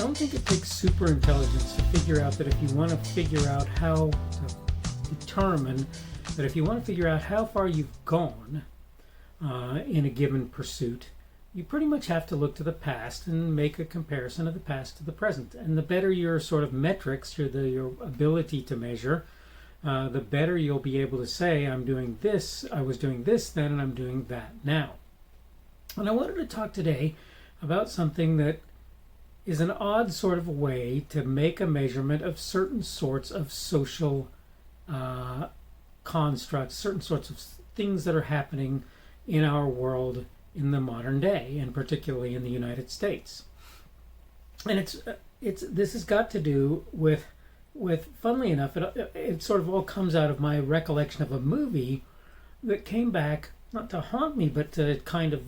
don't think it takes super intelligence to figure out that if you want to figure out how to determine that if you want to figure out how far you've gone in a given pursuit, you pretty much have to look to the past and make a comparison of the past to the present. And the better your sort of metrics, your ability to measure, the better you'll be able to say, I'm doing this, I was doing this then, and I'm doing that now. And I wanted to talk today about something that is an odd sort of way to make a measurement of certain sorts of social constructs, certain sorts of things that are happening in our world in the modern day, and particularly in the United States. And this has got to do with funnily enough, it sort of all comes out of my recollection of a movie that came back, not to haunt me, but to kind of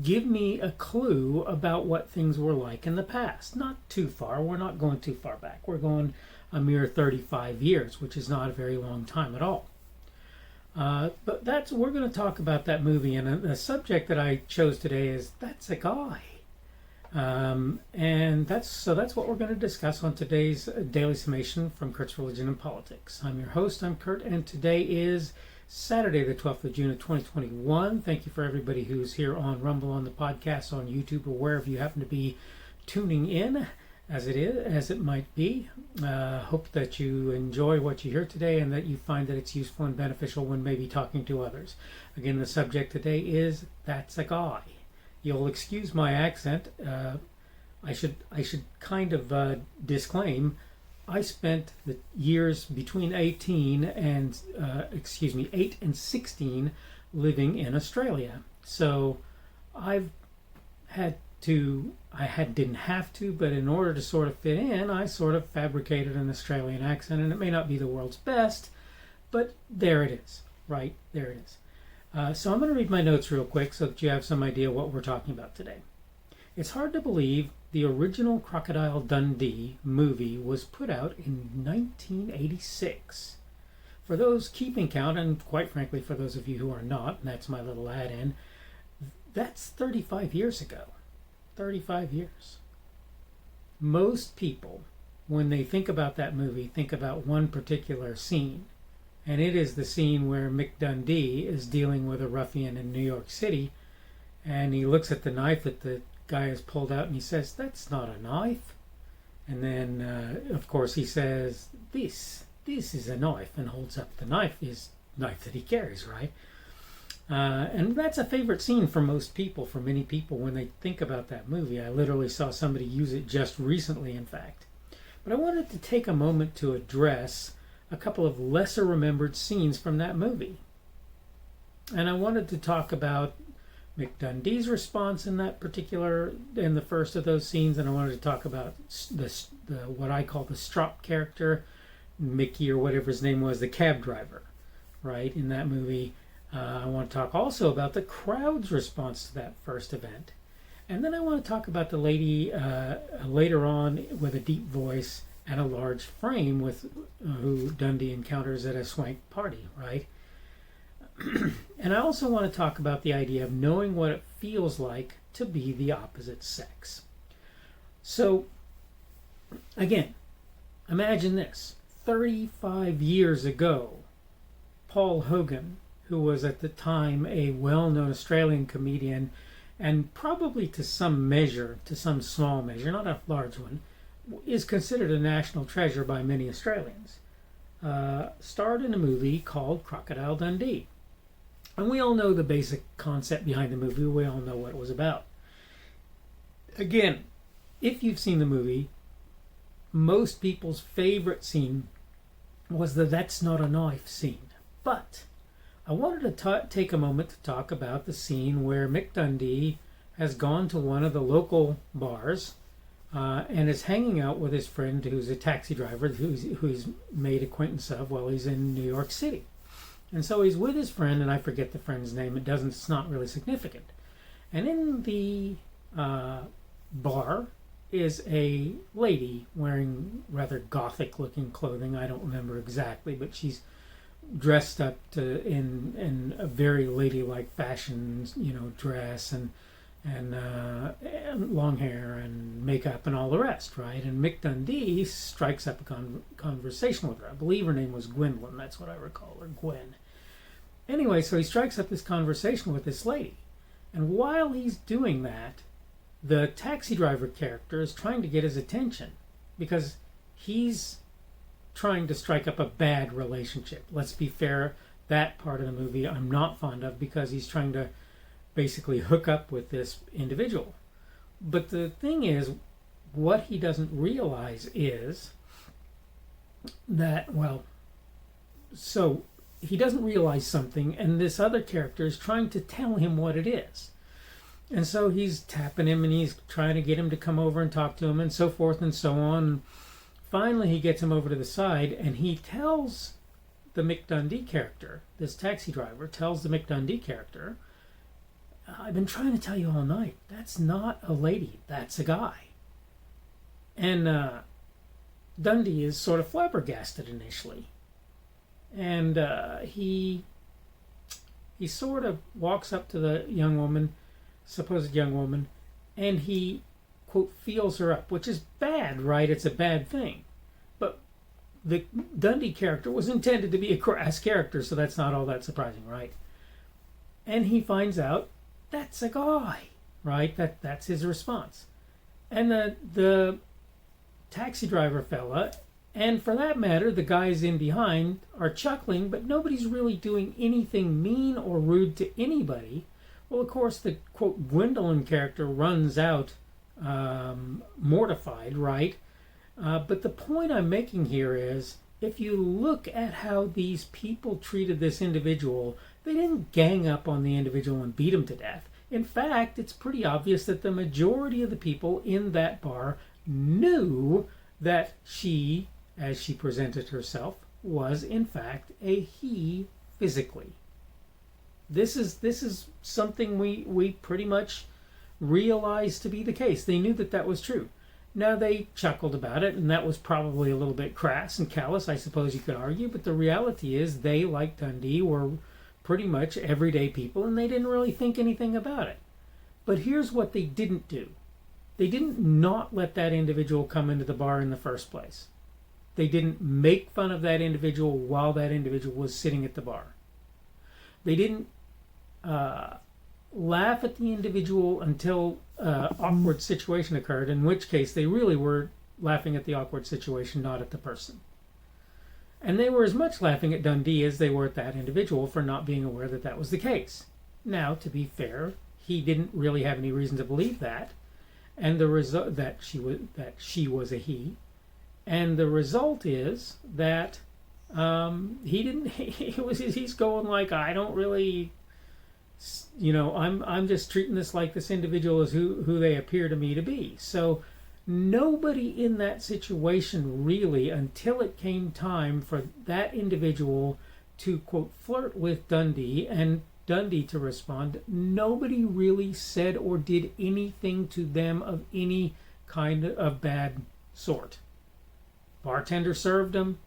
give me a clue about what things were like in the past. Not too far. We're not going too far back. We're going a mere 35 years, which is not a very long time at all. But we're going to talk about that movie, and the subject that I chose today is That's a Guy. And that's what we're going to discuss on today's Daily Summation from Kurt's Religion and Politics. I'm your host, I'm Kurt, and today is Saturday, the 12th of June of 2021. Thank you for everybody who's here on Rumble, on the podcast, on YouTube, or wherever you happen to be tuning in, as it might be. Hope that you enjoy what you hear today and that you find that it's useful and beneficial when maybe talking to others. Again, the subject today is That's a Guy. You'll excuse my accent. I should kind of disclaim. I spent the years between 8 and 16 living in Australia. So didn't have to, but in order to sort of fit in, I sort of fabricated an Australian accent, and it may not be the world's best, but there it is, right? There it is. So I'm going to read my notes real quick so that you have some idea what we're talking about today. It's hard to believe the original Crocodile Dundee movie was put out in 1986. For those keeping count, and quite frankly for those of you who are not, and that's my little add-in, that's 35 years ago. 35 years. Most people, when they think about that movie, think about one particular scene. And it is the scene where Mick Dundee is dealing with a ruffian in New York City, and he looks at the knife that the guy has pulled out and he says, "That's not a knife." And then, of course, he says, This is a knife," and holds up the knife, his knife that he carries, right? And that's a favorite scene for most people, for many people, when they think about that movie. I literally saw somebody use it just recently, in fact. But I wanted to take a moment to address a couple of lesser remembered scenes from that movie. And I wanted to talk about Mick Dundee's response in the first of those scenes, and I wanted to talk about the what I call the strop character, Mickey or whatever his name was, the cab driver, right, in that movie. I want to talk also about the crowd's response to that first event. And then I want to talk about the lady later on with a deep voice and a large frame who Dundee encounters at a swank party, right? And I also want to talk about the idea of knowing what it feels like to be the opposite sex. So, again, imagine this. 35 years ago, Paul Hogan, who was at the time a well-known Australian comedian, and probably to some small measure, not a large one, is considered a national treasure by many Australians, starred in a movie called Crocodile Dundee. And we all know the basic concept behind the movie. We all know what it was about. Again, if you've seen the movie, most people's favorite scene was the "That's not a knife" scene. But I wanted to take a moment to talk about the scene where Mick Dundee has gone to one of the local bars and is hanging out with his friend who's a taxi driver who's made acquaintance of while he's in New York City. And so he's with his friend, and I forget the friend's name. It's not really significant. And in the bar is a lady wearing rather gothic-looking clothing. I don't remember exactly, but she's dressed up in a very ladylike fashion, dress, and and long hair and makeup and all the rest, right? And Mick Dundee strikes up a conversation with her. I believe her name was Gwendolyn. That's what I recall, or Gwen. Anyway, so he strikes up this conversation with this lady. And while he's doing that, the taxi driver character is trying to get his attention because he's trying to strike up a bad relationship. Let's be fair, that part of the movie I'm not fond of because he's trying to basically hook up with this individual. But the thing is, what he doesn't realize is that, well, so he doesn't realize something, and this other character is trying to tell him what it is. And so he's tapping him, and he's trying to get him to come over and talk to him, and so forth and so on. Finally, he gets him over to the side, and he tells the Mick Dundee character, this taxi driver, tells the Mick Dundee character, I've been trying to tell you all night, that's not a lady, that's a guy. And Dundee is sort of flabbergasted initially. And he sort of walks up to the young woman, supposed young woman, and he, quote, feels her up, which is bad, right? It's a bad thing. But the Dundee character was intended to be a crass character, so that's not all that surprising, right? And he finds out that's a guy, right? That's his response. And the taxi driver fella, and for that matter, the guys in behind are chuckling, but nobody's really doing anything mean or rude to anybody. Well, of course, the, quote, Gwendolyn character runs out mortified, right? But the point I'm making here is, if you look at how these people treated this individual, they didn't gang up on the individual and beat him to death. In fact, it's pretty obvious that the majority of the people in that bar knew that she, as she presented herself, was in fact a he physically. This is something we pretty much realized to be the case. They knew that that was true. Now, they chuckled about it, and that was probably a little bit crass and callous, I suppose you could argue, but the reality is they, like Dundee, were pretty much everyday people, and they didn't really think anything about it. But here's what they didn't do. They didn't not let that individual come into the bar in the first place. They didn't make fun of that individual while that individual was sitting at the bar. They didn't laugh at the individual until an awkward situation occurred, in which case they really were laughing at the awkward situation, not at the person. And they were as much laughing at Dundee as they were at that individual for not being aware that that was the case. Now, to be fair, he didn't really have any reason to believe that, and the result that she was a he, and the result is that he didn't. He's going like, I don't really. I'm just treating this like this individual is who they appear to me to be. So nobody in that situation really, until it came time for that individual to, quote, flirt with Dundee and Dundee to respond, nobody really said or did anything to them of any kind of bad sort. Bartender served them.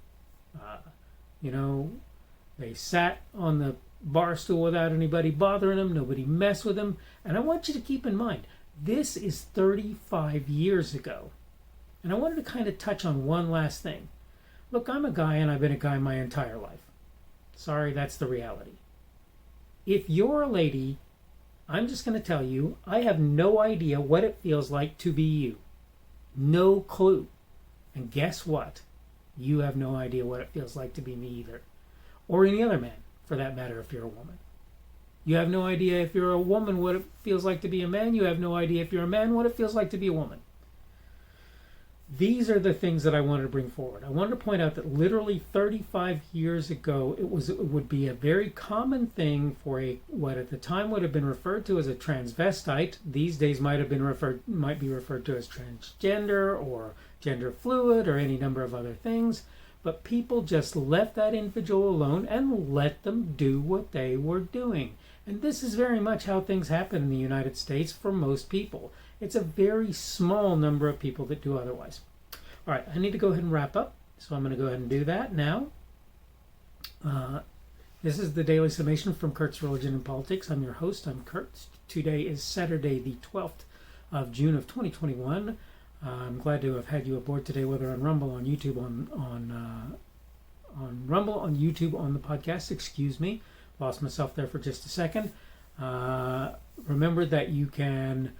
They sat on the bar stool without anybody bothering them. Nobody messed with them. And I want you to keep in mind, this is 35 years ago. And I wanted to kind of touch on one last thing. Look, I'm a guy, and I've been a guy my entire life. Sorry, that's the reality. If you're a lady, I'm just going to tell you, I have no idea what it feels like to be you. No clue. And guess what? You have no idea what it feels like to be me either. Or any other man, for that matter, if you're a woman. You have no idea if you're a woman what it feels like to be a man. You have no idea if you're a man what it feels like to be a woman. These are the things that I wanted to bring forward. I wanted to point out that literally 35 years ago, it would be a very common thing for what at the time would have been referred to as a transvestite. These days might be referred to as transgender or gender fluid or any number of other things. But people just left that individual alone and let them do what they were doing. And this is very much how things happen in the United States for most people. It's a very small number of people that do otherwise. All right, I need to go ahead and wrap up, so I'm going to go ahead and do that now. This is the Daily Summation from Kurt's Religion and Politics. I'm your host. I'm Kurt. Today is Saturday, the 12th of June of 2021. I'm glad to have had you aboard today, whether on Rumble, on YouTube, on Rumble, on YouTube, on the podcast. Excuse me, lost myself there for just a second. Remember that you can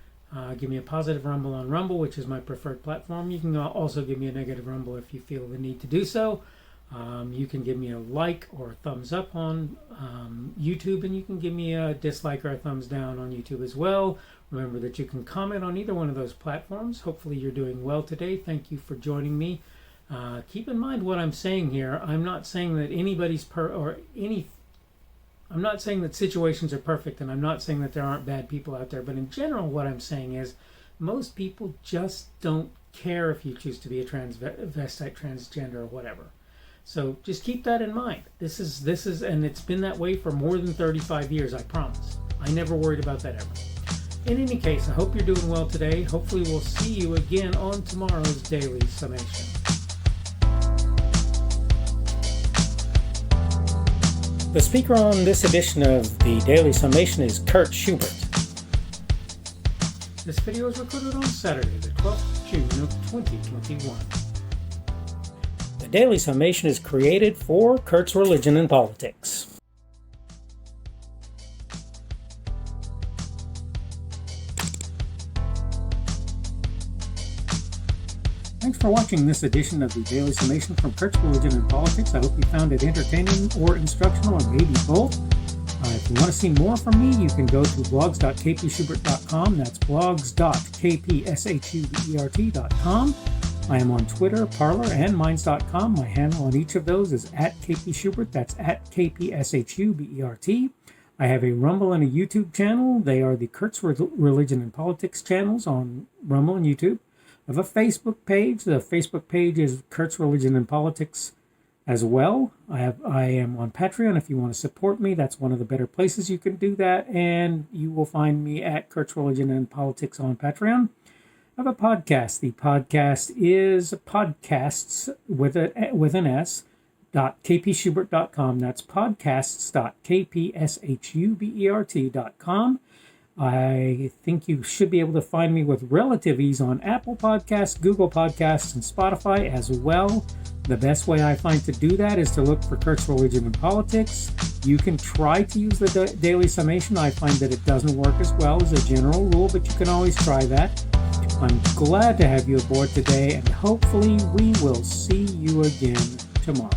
give me a positive rumble on Rumble, which is my preferred platform. You can also give me a negative rumble if you feel the need to do so. You can give me a like or a thumbs up on YouTube, and you can give me a dislike or a thumbs down on YouTube as well. Remember that you can comment on either one of those platforms. Hopefully you're doing well today. Thank you for joining me. Keep in mind what I'm saying here. I'm not saying that I'm not saying that situations are perfect, and I'm not saying that there aren't bad people out there, but in general what I'm saying is most people just don't care if you choose to be a transvestite, transgender, or whatever. So just keep that in mind. This is, and it's been that way for more than 35 years, I promise. I never worried about that ever. In any case, I hope you're doing well today. Hopefully we'll see you again on tomorrow's Daily Summation. The speaker on this edition of the Daily Summation is Kurt Schubert. This video was recorded on Saturday, the 12th of June of 2021. The Daily Summation is created for Kurt's Religion and Politics. Thanks for watching this edition of the Daily Summation from Kurt's Religion and Politics. I hope you found it entertaining or instructional, or maybe both. If you want to see more from me, you can go to blogs.kpschubert.com. That's blogs.kpschubert.com. I am on Twitter, Parler, and Minds.com. My handle on each of those is @kpschubert. That's @kpschubert. I have a Rumble and a YouTube channel. They are the Kurt's Religion and Politics channels on Rumble and YouTube. I have a Facebook page. The Facebook page is Kurt's Religion and Politics as well. I am on Patreon. If you want to support me, that's one of the better places you can do that. And you will find me at Kurt's Religion and Politics on Patreon. I have a podcast. The podcast is podcasts with an S .kpschubert.com. That's podcasts.kpschubert.com. I think you should be able to find me with relative ease on Apple Podcasts, Google Podcasts, and Spotify as well. The best way I find to do that is to look for Kurt's Religion and Politics. You can try to use the Daily Summation. I find that it doesn't work as well as a general rule, but you can always try that. I'm glad to have you aboard today, and hopefully we will see you again tomorrow.